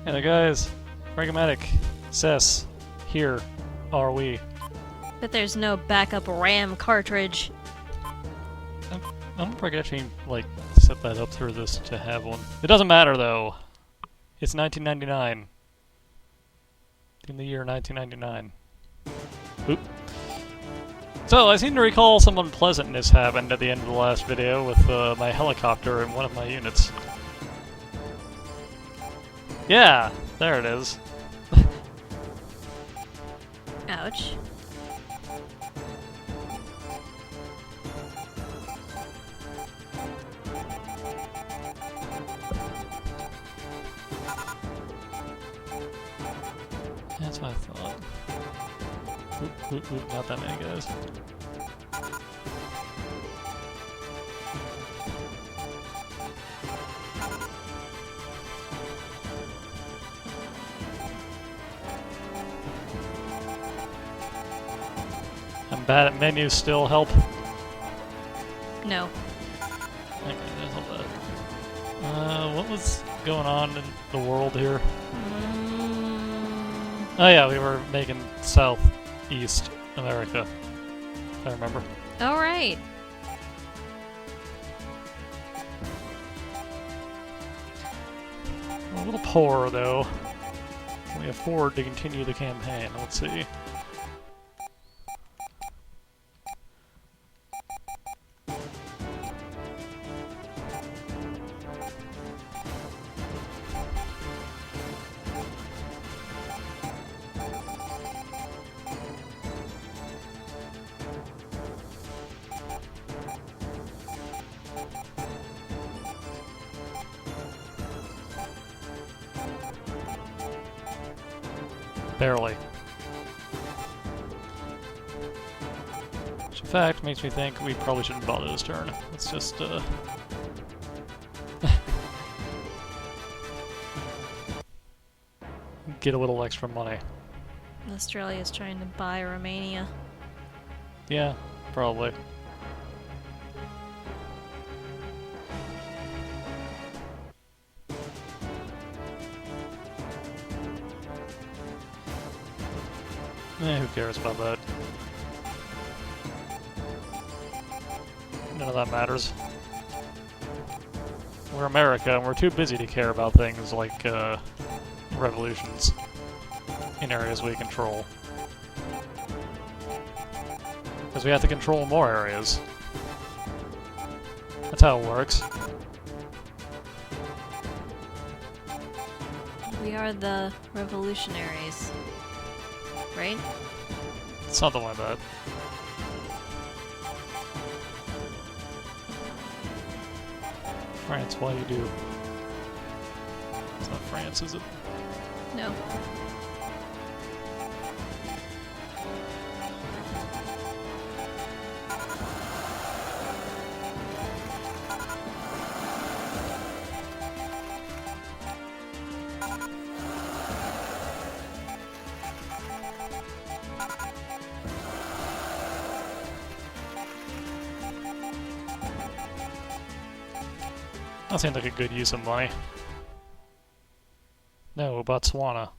Hey there guys, Frankomatic, Cess, here are we. But there's no backup RAM cartridge. I don't know if I could actually, like, set that up through this to have one. It doesn't matter though. It's 1999. In the year 1999. Oop. So, I seem to recall some unpleasantness happened at the end of the last video with my helicopter in one of my units. Yeah, there it is. Ouch. That's what I thought. Oop, oop, oop, not that many guys. I'm bad at menus still, help. No. Okay, that's all bad. What was going on in the world here? Oh yeah, we were making Southeast America, if I remember. Alright. We're a little poor, though. Can we afford to continue the campaign? Let's see. Barely. Which, in fact, makes me think we probably shouldn't bother this turn. Let's just, get a little extra money. Australia's trying to buy Romania. Yeah, probably. Who cares about that? None of that matters. We're America, and we're too busy to care about things like, revolutions in areas we control. Because we have to control more areas. That's how it works. We are the revolutionaries. Right? Something like that. France, why you do? It's not France, is it? No. That seems like a good use of money. No, Botswana.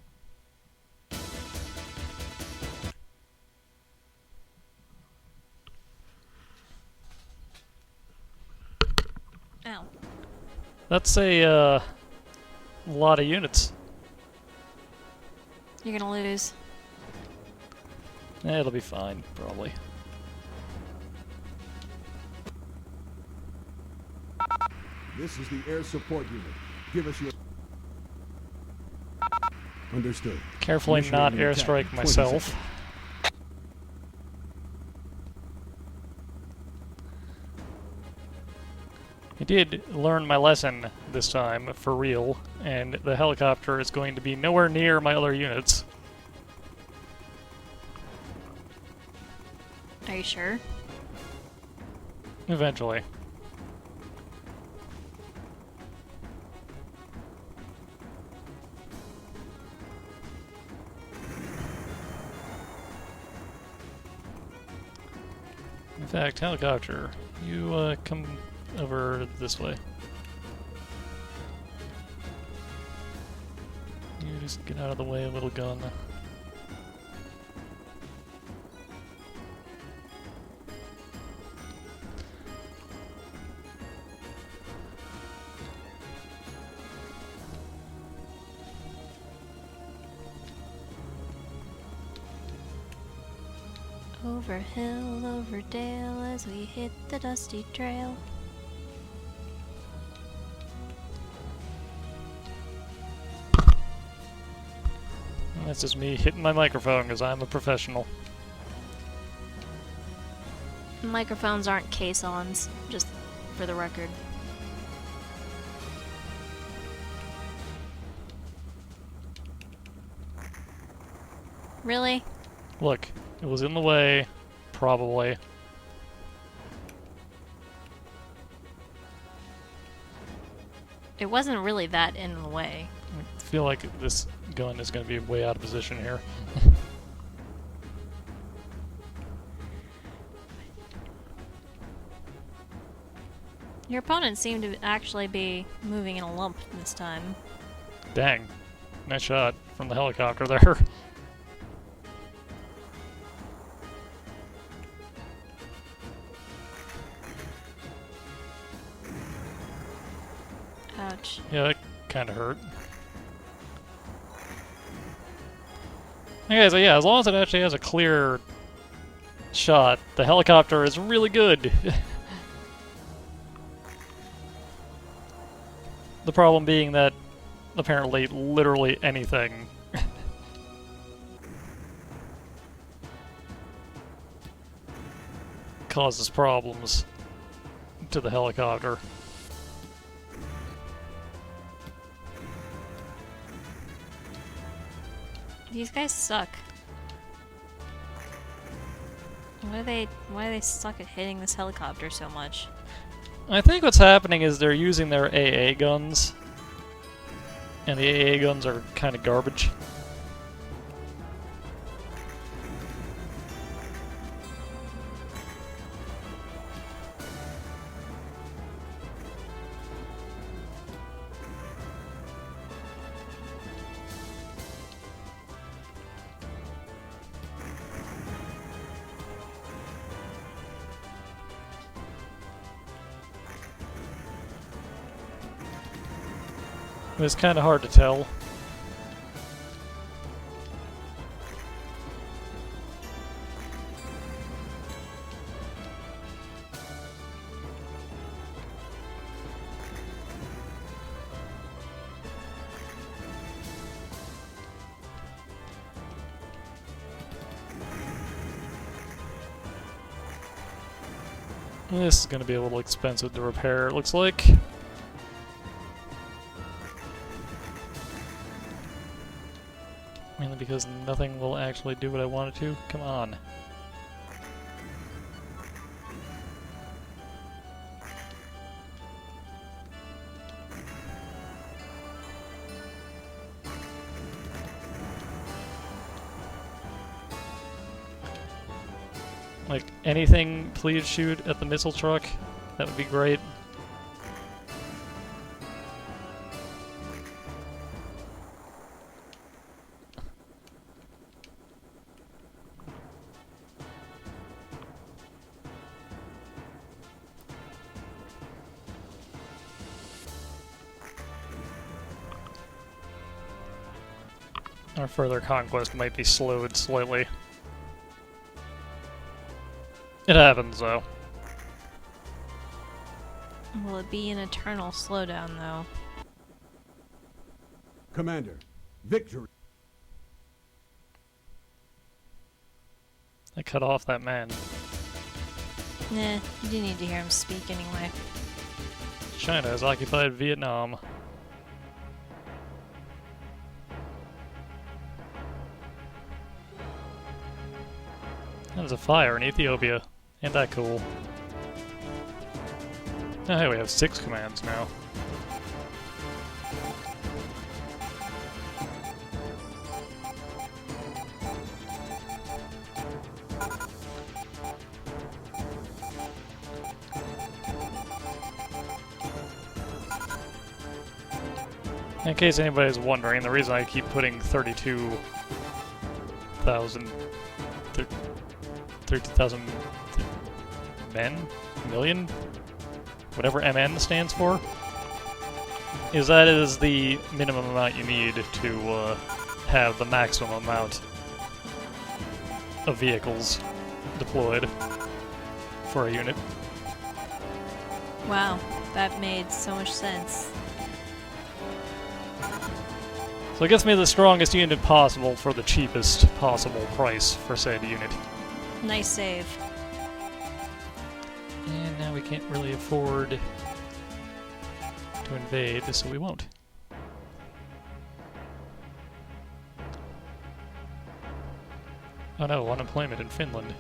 Ow. That's a, lot of units. You're gonna lose. It'll be fine, probably. This is the air support unit. Give us your... Understood. Carefully not airstrike myself. I did learn my lesson this time, for real, and the helicopter is going to be nowhere near my other units. Are you sure? Eventually. In fact, helicopter, you come over this way. Just get out of the way, little gun. Over hill, over dale, as we hit the dusty trail. That's just me hitting my microphone because I'm a professional. Microphones aren't case-ons, just for the record. Really? Look, it was in the way, probably. It wasn't really that in the way. I feel like this gun is going to be way out of position here. Your opponent seemed to actually be moving in a lump this time. Dang. Nice shot from the helicopter there. Ouch. Yeah, that kind of hurt. Okay, so yeah, as long as it actually has a clear shot, the helicopter is really good. The problem being that apparently literally anything causes problems to the helicopter. These guys suck. Why do they suck at hitting this helicopter so much? I think what's happening is they're using their AA guns, and the AA guns are kind of garbage. It's kind of hard to tell. This is going to be a little expensive to repair, it looks like. Mainly because nothing will actually do what I want it to. Come on. Like, anything, please shoot at the missile truck. That would be great. Our further conquest might be slowed slightly. It happens, though. Will it be an eternal slowdown, though? Commander, victory. I cut off that man. Nah, you didn't need to hear him speak anyway. China has occupied Vietnam. There's a fire in Ethiopia. Ain't that cool? Oh, hey, we have 6 commands now. In case anybody's wondering, the reason I keep putting 32,000 men? Million? Whatever MN stands for, is that it is the minimum amount you need to have the maximum amount of vehicles deployed for a unit. Wow, that made so much sense. So it gets me the strongest unit possible for the cheapest possible price for said unit. Nice save. And now we can't really afford to invade, so we won't. Oh no, unemployment in Finland.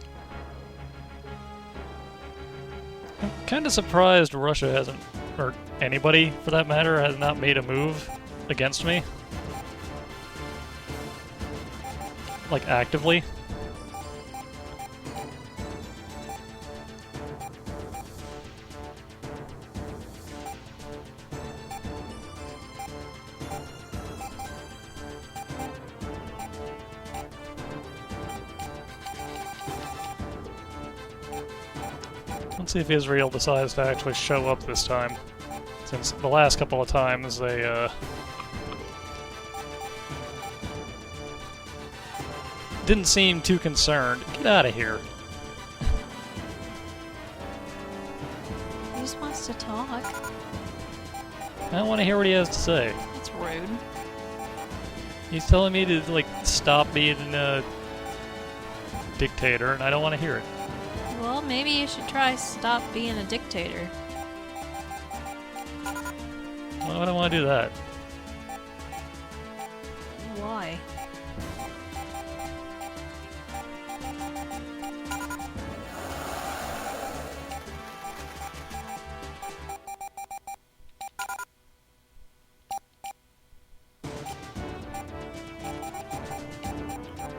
I'm kinda surprised Russia hasn't, or anybody for that matter, has not made a move against me. Like, actively. Let's see if Israel decides to actually show up this time. Since the last couple of times they, didn't seem too concerned. Get out of here. He just wants to talk. I don't want to hear what he has to say. That's rude. He's telling me to, like, stop being a dictator, and I don't want to hear it. Well, maybe you should try stop being a dictator. Why would I want to do that? Why?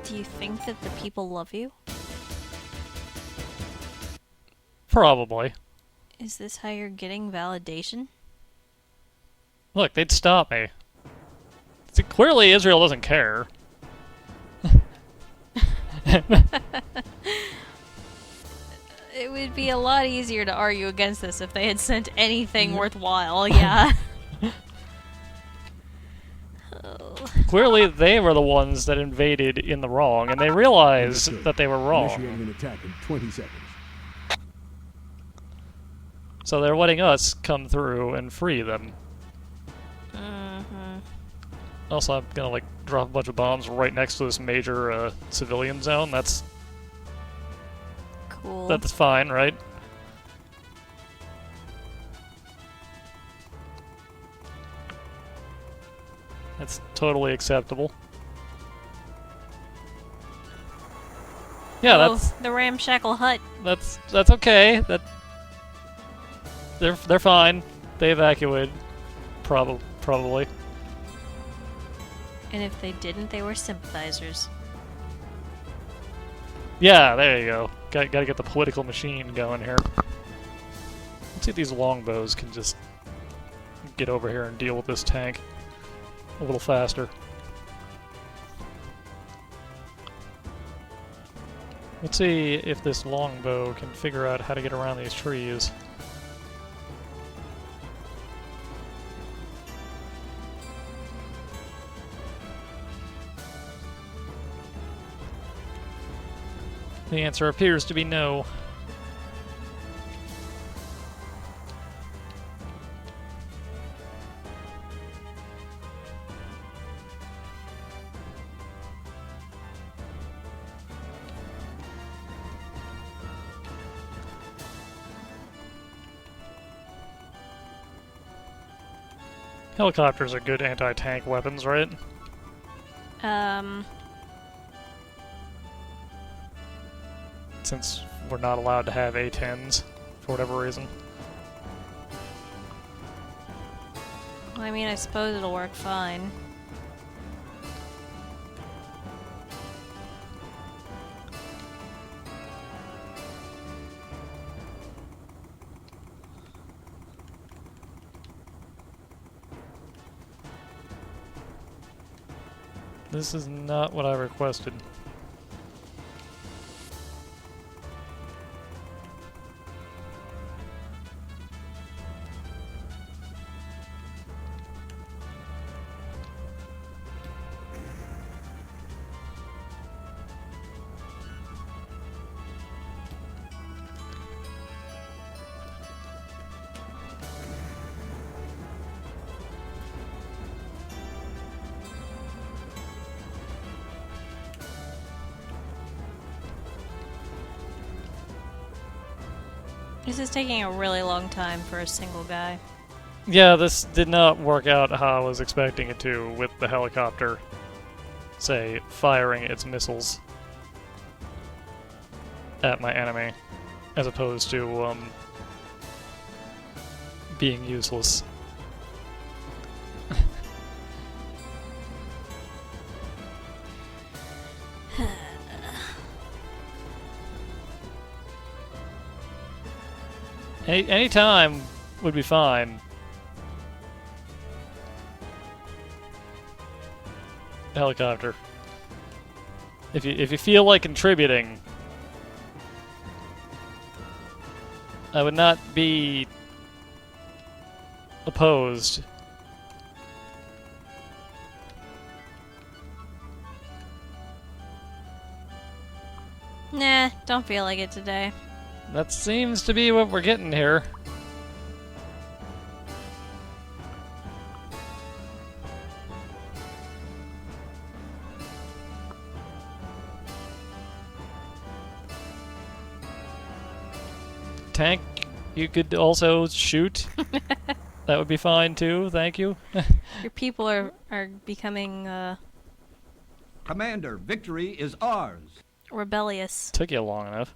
Do you think that the people love you? Probably. Is this how you're getting validation? Look, they'd stop me. See, clearly Israel doesn't care. It would be a lot easier to argue against this if they had sent anything worthwhile, yeah. Oh. Clearly they were the ones that invaded in the wrong, and they realized that they were wrong. Initiating an attack in 20 seconds. So they're letting us come through and free them. Mm-hmm. Also, I'm gonna, like, drop a bunch of bombs right next to this major civilian zone. That's Cool. That's fine, right? That's totally acceptable. Yeah, Oh, the ramshackle hut. that's okay. They're fine. They evacuated. Probably. And if they didn't, they were sympathizers. Yeah, there you go. Gotta get the political machine going here. Let's see if these longbows can just get over here and deal with this tank a little faster. Let's see if this longbow can figure out how to get around these trees. The answer appears to be no. Helicopters are good anti-tank weapons, right? Since we're not allowed to have A-10s for whatever reason. I mean, I suppose it'll work fine. This is not what I requested. This is taking a really long time for a single guy. Yeah, this did not work out how I was expecting it to, with the helicopter, say, firing its missiles at my enemy, as opposed to, being useless. Any time would be fine. Helicopter. If you feel like contributing, I would not be opposed. Nah, don't feel like it today. That seems to be what we're getting here. Tank, you could also shoot. That would be fine too, thank you. Your people are becoming Commander, victory is ours. rebellious. Took you long enough.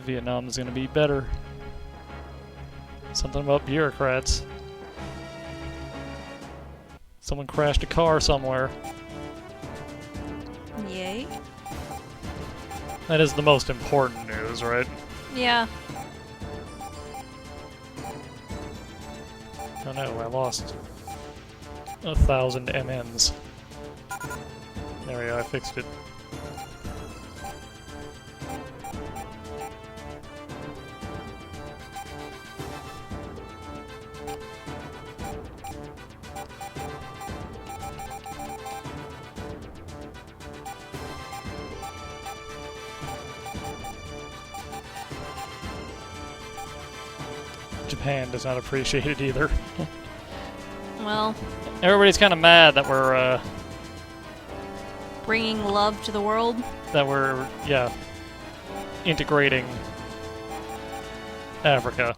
Vietnam is gonna be better. Something about bureaucrats. Someone crashed a car somewhere. Yay. That is the most important news, right? Yeah. Oh no, I lost 1,000 MNs. There we go, I fixed it. Japan does not appreciate it either. Well, Everybody's kind of mad that we're, bringing love to the world. yeah, integrating Africa.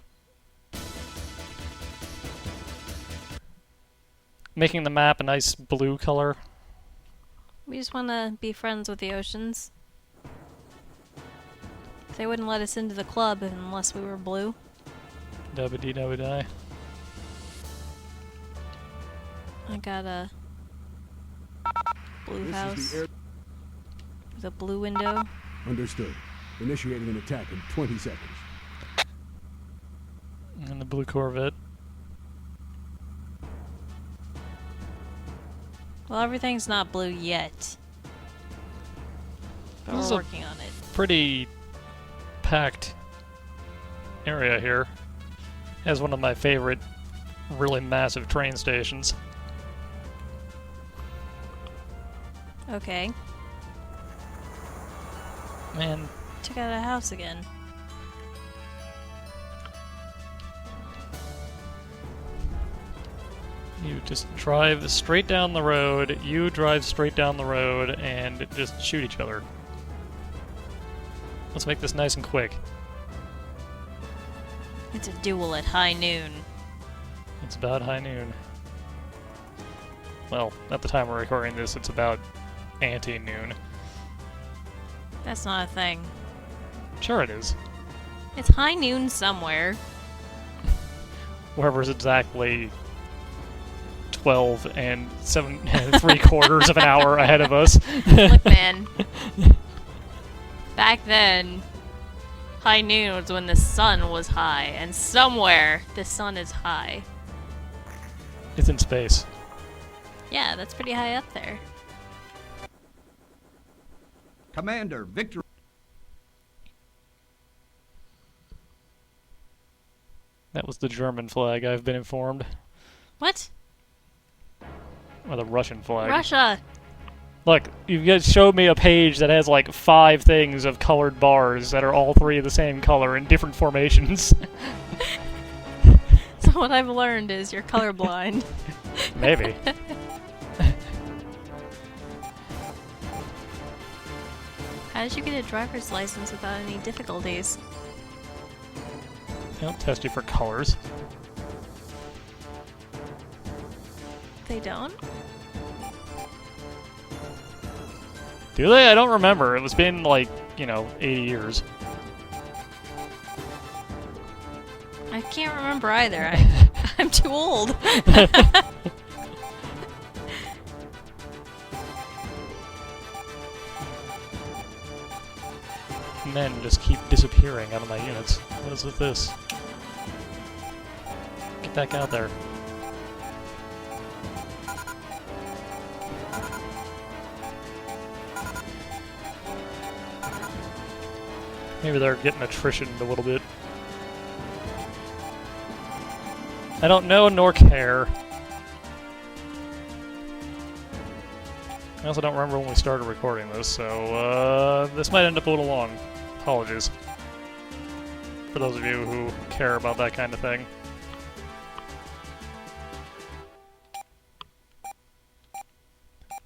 Making the map a nice blue color. We just want to be friends with the oceans. They wouldn't let us into the club unless we were blue. Dubba-dee-dubba-die. I got a blue This house is the air. with a blue window. Understood. Initiating an attack in 20 seconds. And the blue Corvette. Well, everything's not blue yet. But This is we're a- working on it. Pretty packed area here. Has one of my favorite really massive train stations. Okay. Man, Took out a house again. you just drive straight down the road, you drive straight down the road, and just shoot each other. Let's make this nice and quick. It's a duel at high noon. It's about high noon. Well, at the time we're recording this, it's about anti-noon. That's not a thing. Sure it is. It's high noon somewhere. Wherever's exactly 12 and 7 and 3/4 of an hour ahead of us. Look, man. Back then, High noon was when the sun was high, and somewhere the sun is high. It's in space. Yeah, that's pretty high up there. Commander, victory. That was the German flag, I've been informed. What? Or the Russian flag. Russia! Look, you guys showed me a page that has like 5 things of colored bars that are all 3 of the same color in different formations. So what I've learned is you're colorblind. Maybe. How did you get a driver's license without any difficulties? They don't test you for colors. They don't? Do they? I don't remember. It was been like, 80 years. I can't remember either. I'm too old. Men just keep disappearing out of my units. What is with this? Get back out there. Maybe they're getting attritioned a little bit. I don't know nor care. I also don't remember when we started recording this, so this might end up a little long. Apologies. For those of you who care about that kind of thing.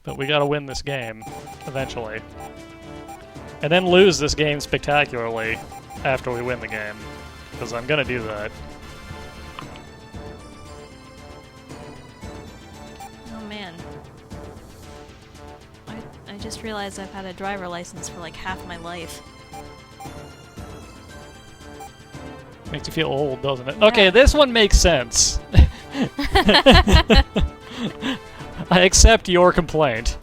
But we gotta win this game, eventually. And then lose this game spectacularly after we win the game. Because I'm gonna do that. Oh man. I just realized I've had a driver license for like half my life. Makes you feel old, doesn't it? Yeah. Okay, this one makes sense. I accept your complaint.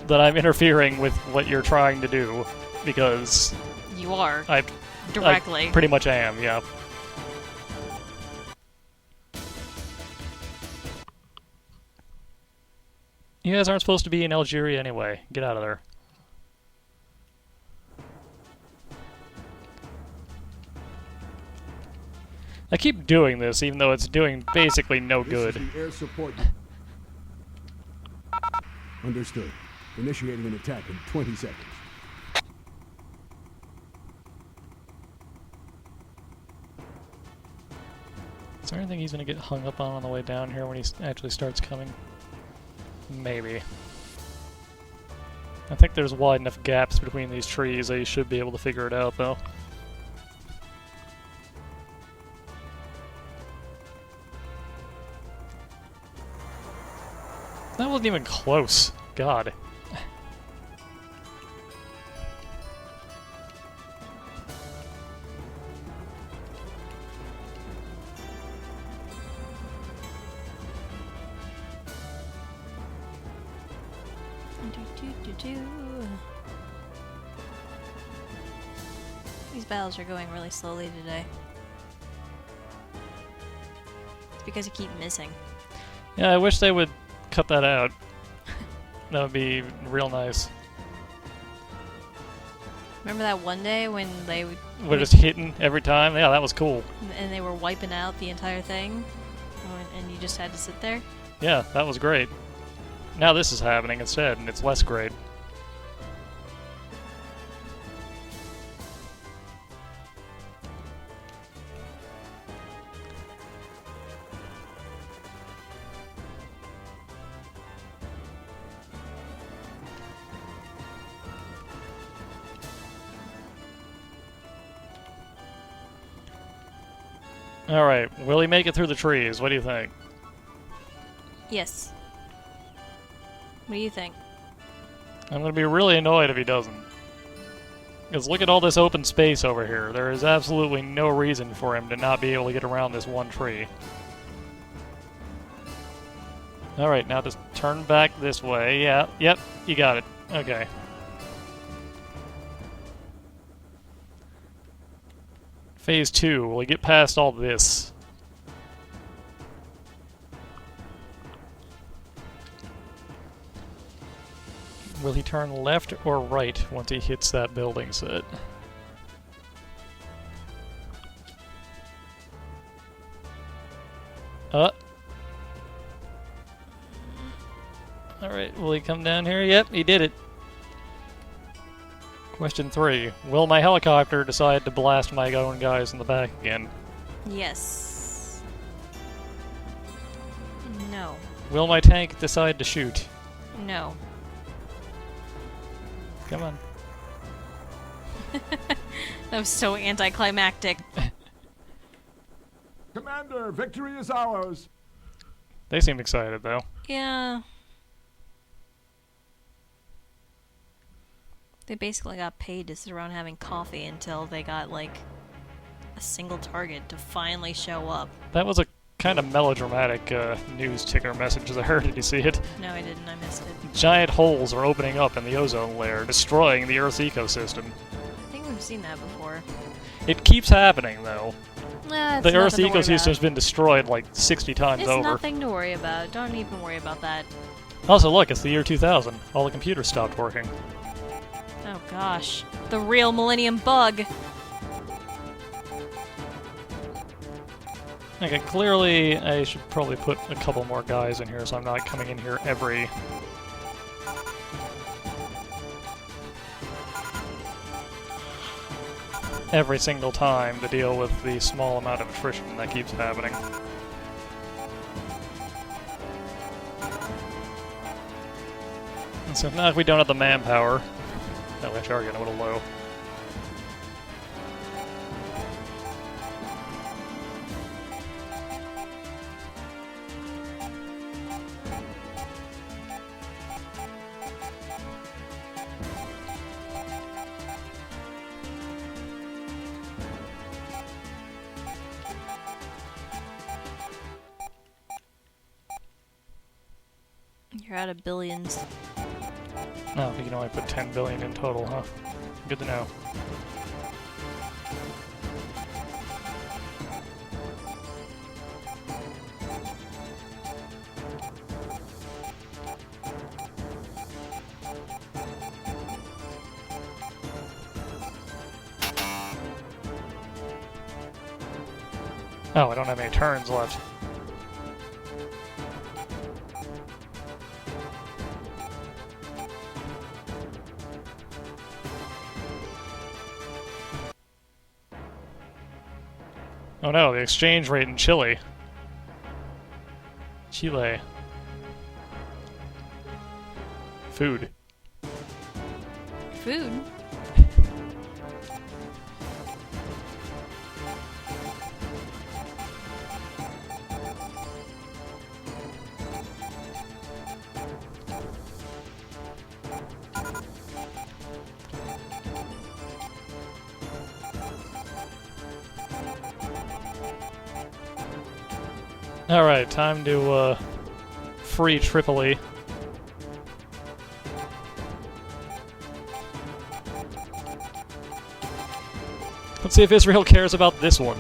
That I'm interfering with what you're trying to do, because You are. I Directly. pretty much am, yeah. You guys aren't supposed to be in Algeria anyway. Get out of there. I keep doing this, even though it's doing basically no good. This is the air support. Understood. Initiating an attack in 20 seconds. Is there anything he's gonna get hung up on the way down here when he actually starts coming? Maybe. I think there's wide enough gaps between these trees that he should be able to figure it out, though. That wasn't even close. God. These battles are going really slowly today. It's because you keep missing. Yeah, I wish they would cut that out. That would be real nice. Remember that one day when they would... We're just hitting every time? Yeah, that was cool. And they were wiping out the entire thing? And you just had to sit there? Yeah, that was great. Now this is happening instead, and it's less great. Alright, will he make it through the trees? What do you think? Yes. What do you think? I'm gonna be really annoyed if he doesn't. Because look at all this open space over here. There is absolutely no reason for him to not be able to get around this one tree. Alright, now just turn back this way. Yeah, yep, you got it. Okay. Phase 2, will he get past all this? Will he turn left or right once he hits that building set? Alright, will he come down here? Yep, he did it. Question 3. Will my helicopter decide to blast my own guys in the back again? Yes. No. Will my tank decide to shoot? No. Come on. That was so anticlimactic. Commander, victory is ours. They seem excited, though. Yeah. They basically got paid to sit around having coffee until they got, like, a single target to finally show up. That was a kind of melodramatic news ticker message there. Did you see it? No, I didn't. I missed it. Giant holes are opening up in the ozone layer, destroying the Earth's ecosystem. I think we've seen that before. It keeps happening, though. Nah, it's The Earth's nothing to worry ecosystem's about. been destroyed like 60 times It's over. nothing to worry about. Don't even worry about that. Also, look, it's the year 2000. All the computers stopped working. Oh gosh. The real Millennium Bug. Okay, clearly I should probably put a couple more guys in here so I'm not coming in here every single time to deal with the small amount of attrition that keeps happening. And so now if we don't have the manpower... No, we actually are getting a little low. You're out of billions. No, we can only put 10 billion in total, huh? Good to know. Oh, I don't have any turns left. Oh no, the exchange rate in Chile. Chile. Food. Food? Alright, time to free Tripoli. Let's see if Israel cares about this one.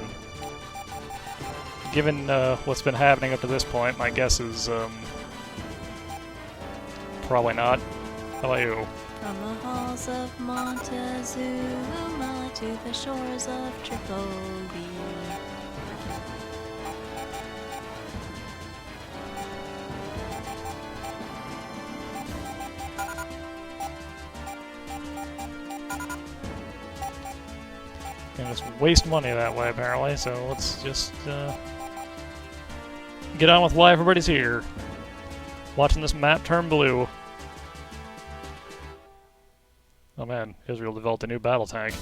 Given what's been happening up to this point, my guess is probably not. How about you? From the halls of Montezuma to the shores of Tripoli. Gonna just waste money that way, apparently, so let's just get on with why everybody's here. Watching this map turn blue. Oh man, Israel developed a new battle tank.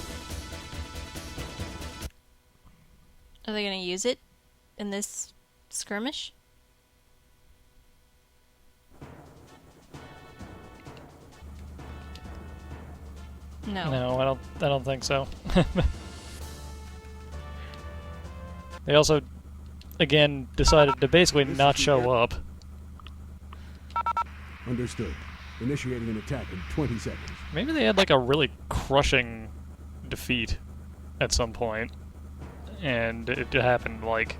Are they gonna use it in this skirmish? No. No, I don't think so. They also, again, decided to basically not show up. Understood. Initiating an attack in 20 seconds. Maybe they had like a really crushing defeat at some point. and it happened, like,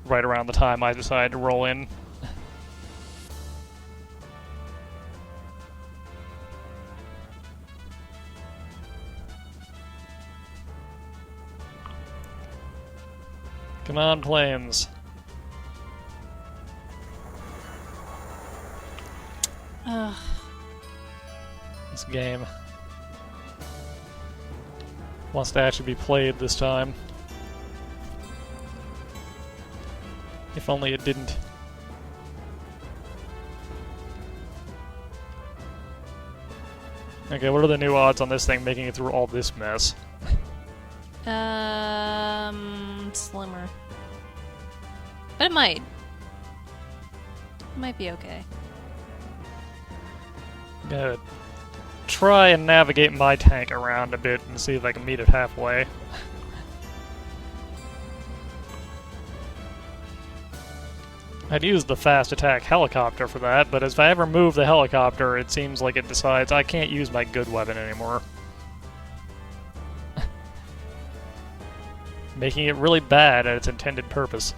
right around the time I decided to roll in. Come on, planes. Ugh. This game wants to actually be played this time. If only it didn't. Okay, what are the new odds on this thing making it through all this mess? Slimmer. But it might. It might be okay. I'm gonna try and navigate my tank around a bit and see if I can meet it halfway. I'd use the fast attack helicopter for that, but if I ever move the helicopter, it seems like it decides I can't use my good weapon anymore. Making it really bad at its intended purpose.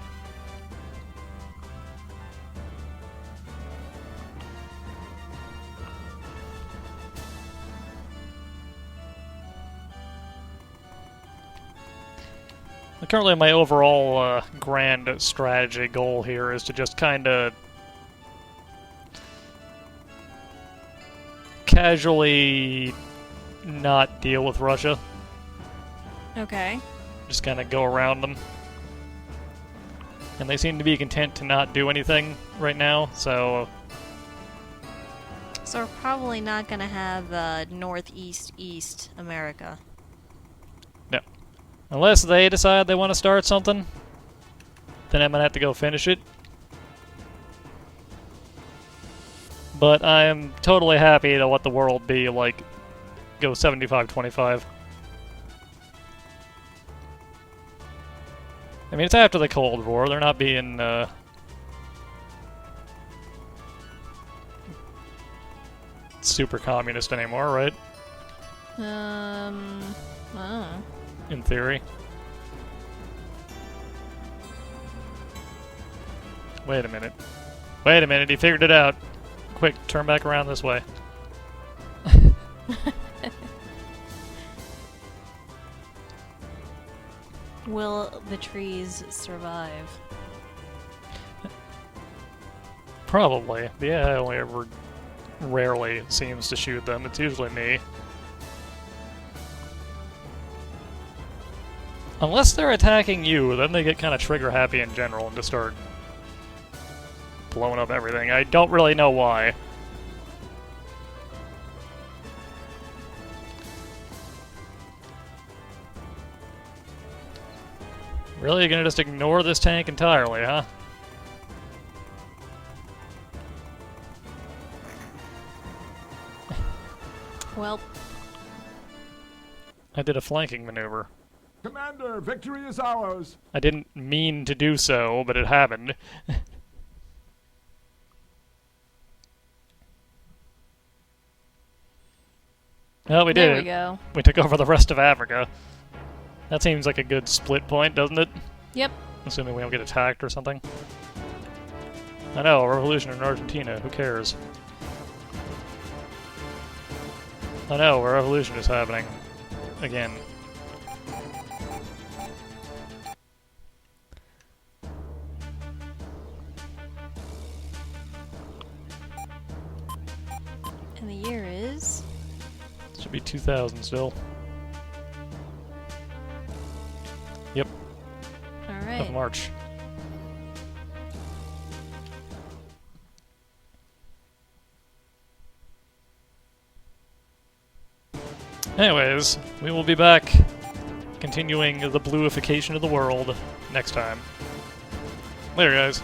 Currently, my overall grand strategy goal here is to just kind of casually not deal with Russia. Okay. Just kind of go around them. And they seem to be content to not do anything right now, so... So we're probably not gonna have Northeast America. No. Unless they decide they want to start something, then I'm gonna have to go finish it. But I am totally happy to let the world be, like, go 75-25. I mean, it's after the Cold War. They're not being, super communist anymore, right? I don't know. In theory. Wait a minute. Wait a minute, he figured it out. Quick, turn back around this way. Will the trees survive? Probably. The AI only ever rarely seems to shoot them. It's usually me. Unless they're attacking you, then they get kind of trigger happy in general and just start blowing up everything. I don't really know why. Really? You're gonna just ignore this tank entirely, huh? Well, I did a flanking maneuver. Commander, victory is ours. I didn't mean to do so, but it happened. Well, we did there it. we go. We took over the rest of Africa. That seems like a good split point, doesn't it? Yep. Assuming we don't get attacked or something. I know, a revolution in Argentina, who cares? I know, a revolution is happening. Again. And the year is... Should be 2000 still. Yep, of Alright. March. Anyways, we will be back continuing the bluification of the world next time. Later, guys.